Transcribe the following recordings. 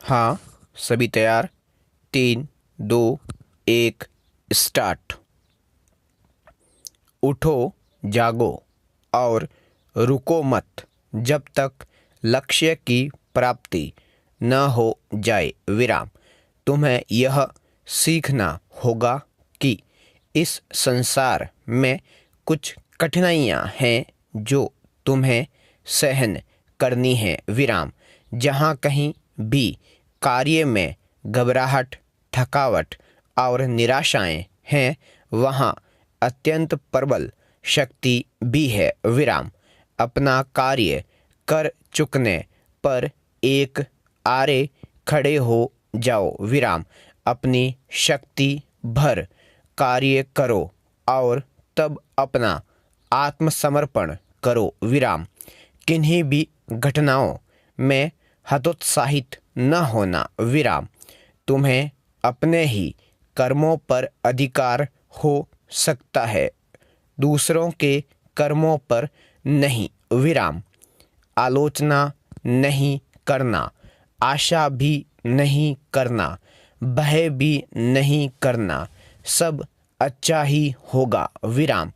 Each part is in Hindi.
हाँ, सभी तैयार। 3, 2, 1 स्टार्ट। उठो, जागो और रुको मत जब तक लक्ष्य की प्राप्ति न हो जाए। विराम। तुम्हें यह सीखना होगा कि इस संसार में कुछ कठिनाइयाँ हैं जो तुम्हें सहन करनी है। विराम। जहाँ कहीं भी कार्य में घबराहट, थकावट और निराशाएं हैं, वहाँ अत्यंत प्रबल शक्ति भी है। विराम। अपना कार्य कर चुकने पर एक आरे खड़े हो जाओ। विराम। अपनी शक्ति भर कार्य करो और तब अपना आत्मसमर्पण करो। विराम। किन्हीं भी घटनाओं में हतोत्साहित न होना। विराम। तुम्हें अपने ही कर्मों पर अधिकार हो सकता है, दूसरों के कर्मों पर नहीं। विराम। आलोचना नहीं करना, आशा भी नहीं करना, भय भी नहीं करना, सब अच्छा ही होगा। विराम।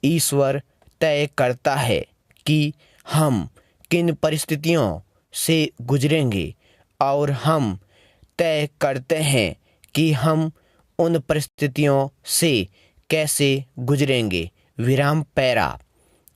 ईश्वर तय करता है कि हम किन परिस्थितियों से गुजरेंगे और हम तय करते हैं कि हम उन परिस्थितियों से कैसे गुजरेंगे। विराम। पैरा।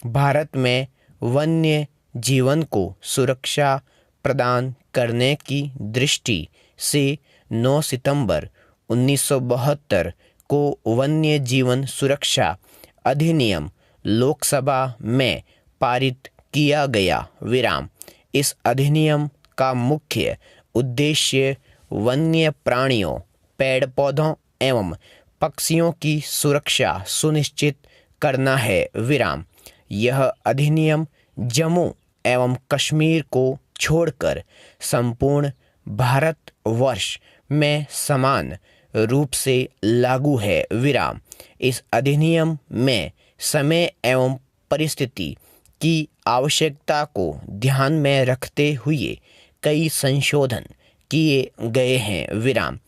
भारत में वन्य जीवन को सुरक्षा प्रदान करने की दृष्टि से 9 सितंबर 1972 को वन्य जीवन सुरक्षा अधिनियम लोकसभा में पारित किया गया। विराम। इस अधिनियम का मुख्य उद्देश्य वन्य प्राणियों, पेड़ पौधों एवं पक्षियों की सुरक्षा सुनिश्चित करना है। विराम। यह अधिनियम जम्मू एवं कश्मीर को छोड़कर संपूर्ण भारतवर्ष में समान रूप से लागू है। विराम। इस अधिनियम में समय एवं परिस्थिति की आवश्यकता को ध्यान में रखते हुए कई संशोधन किए गए हैं। विराम।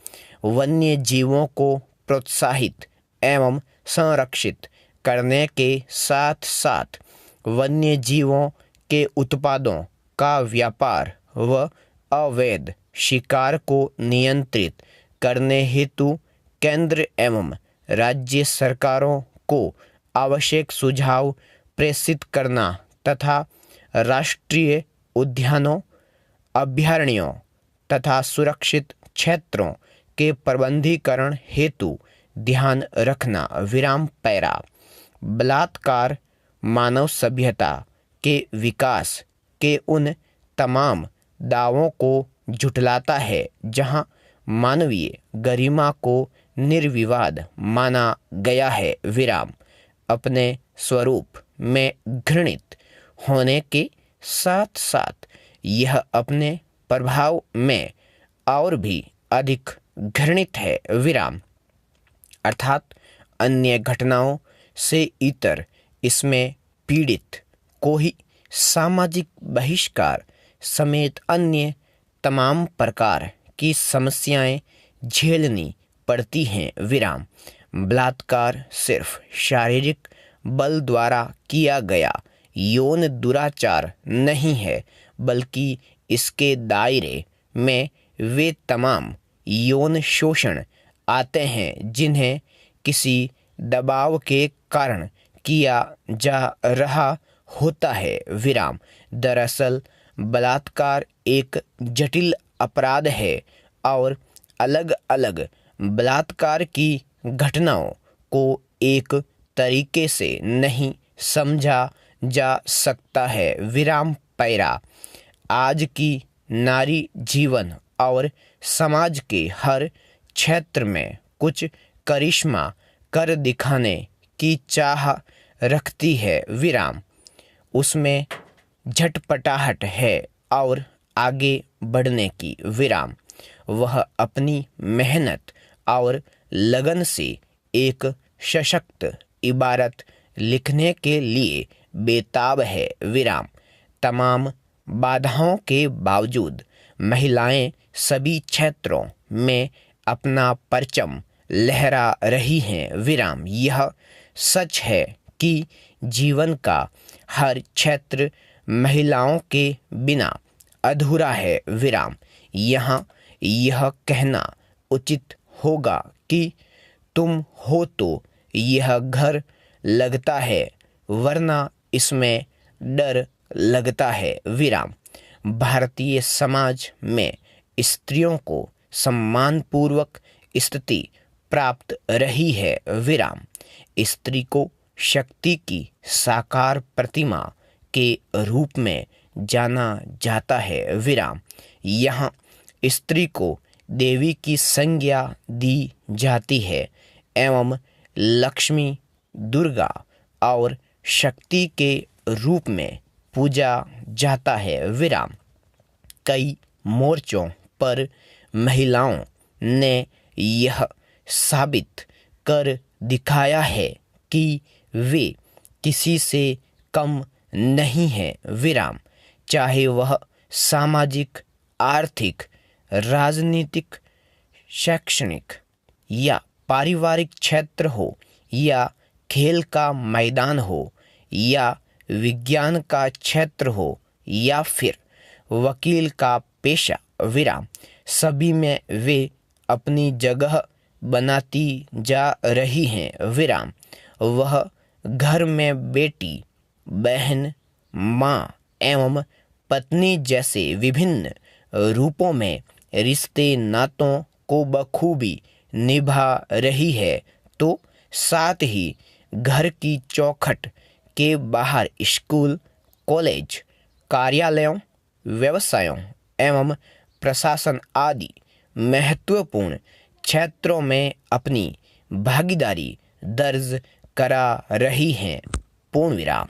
वन्य जीवों को प्रोत्साहित एवं संरक्षित करने के साथ साथ वन्य जीवों के उत्पादों का व्यापार व अवैध शिकार को नियंत्रित करने हेतु केंद्र एवं राज्य सरकारों को आवश्यक सुझाव प्रेषित करना तथा राष्ट्रीय उद्यानों, अभयारण्यों तथा सुरक्षित क्षेत्रों के प्रबंधीकरण हेतु ध्यान रखना। विराम। पैरा। बलात्कार मानव सभ्यता के विकास के उन तमाम दावों को झुठलाता है जहां मानवीय गरिमा को निर्विवाद माना गया है। विराम। अपने स्वरूप में घृणित होने के साथ साथ यह अपने प्रभाव में और भी अधिक घृणित है। विराम। अर्थात अन्य घटनाओं से इतर इसमें पीड़ित को ही सामाजिक बहिष्कार समेत अन्य तमाम प्रकार की समस्याएं झेलनी पड़ती हैं। विराम। बलात्कार सिर्फ शारीरिक बल द्वारा किया गया यौन दुराचार नहीं है, बल्कि इसके दायरे में वे तमाम यौन शोषण आते हैं जिन्हें किसी दबाव के कारण किया जा रहा होता है। विराम। दरअसल बलात्कार एक जटिल अपराध है और अलग अलग बलात्कार की घटनाओं को एक तरीके से नहीं समझा जा सकता है। विराम। पैरा। आज की नारी जीवन और समाज के हर क्षेत्र में कुछ करिश्मा कर दिखाने की चाह रखती है। विराम। उसमें झटपटाहट है और आगे बढ़ने की। विराम। वह अपनी मेहनत और लगन से एक सशक्त इबारत लिखने के लिए बेताब है। विराम। तमाम बाधाओं के बावजूद महिलाएं सभी क्षेत्रों में अपना परचम लहरा रही हैं। विराम। यह सच है कि जीवन का हर क्षेत्र महिलाओं के बिना अधूरा है। विराम। यहाँ यह कहना उचित होगा कि तुम हो तो यह घर लगता है, वरना इसमें डर लगता है। विराम। भारतीय समाज में स्त्रियों को सम्मानपूर्वक स्थिति प्राप्त रही है। विराम। स्त्री को शक्ति की साकार प्रतिमा के रूप में जाना जाता है। विराम। यहाँ स्त्री को देवी की संज्ञा दी जाती है एवं लक्ष्मी, दुर्गा और शक्ति के रूप में पूजा जाता है। विराम। कई मोर्चों पर महिलाओं ने यह साबित कर दिखाया है कि वे किसी से कम नहीं हैं। विराम। चाहे वह सामाजिक, आर्थिक, राजनीतिक, शैक्षणिक या पारिवारिक क्षेत्र हो, या खेल का मैदान हो, या विज्ञान का क्षेत्र हो, या फिर वकील का पेशा। विराम। सभी में वे अपनी जगह बनाती जा रही हैं। विराम। वह घर में बेटी, बहन, माँ एवं पत्नी जैसे विभिन्न रूपों में रिश्ते नातों को बखूबी निभा रही है, तो साथ ही घर की चौखट के बाहर स्कूल, कॉलेज, कार्यालयों, व्यवसायों एवं प्रशासन आदि महत्वपूर्ण क्षेत्रों में अपनी भागीदारी दर्ज करा रही हैं। पूर्ण विराम।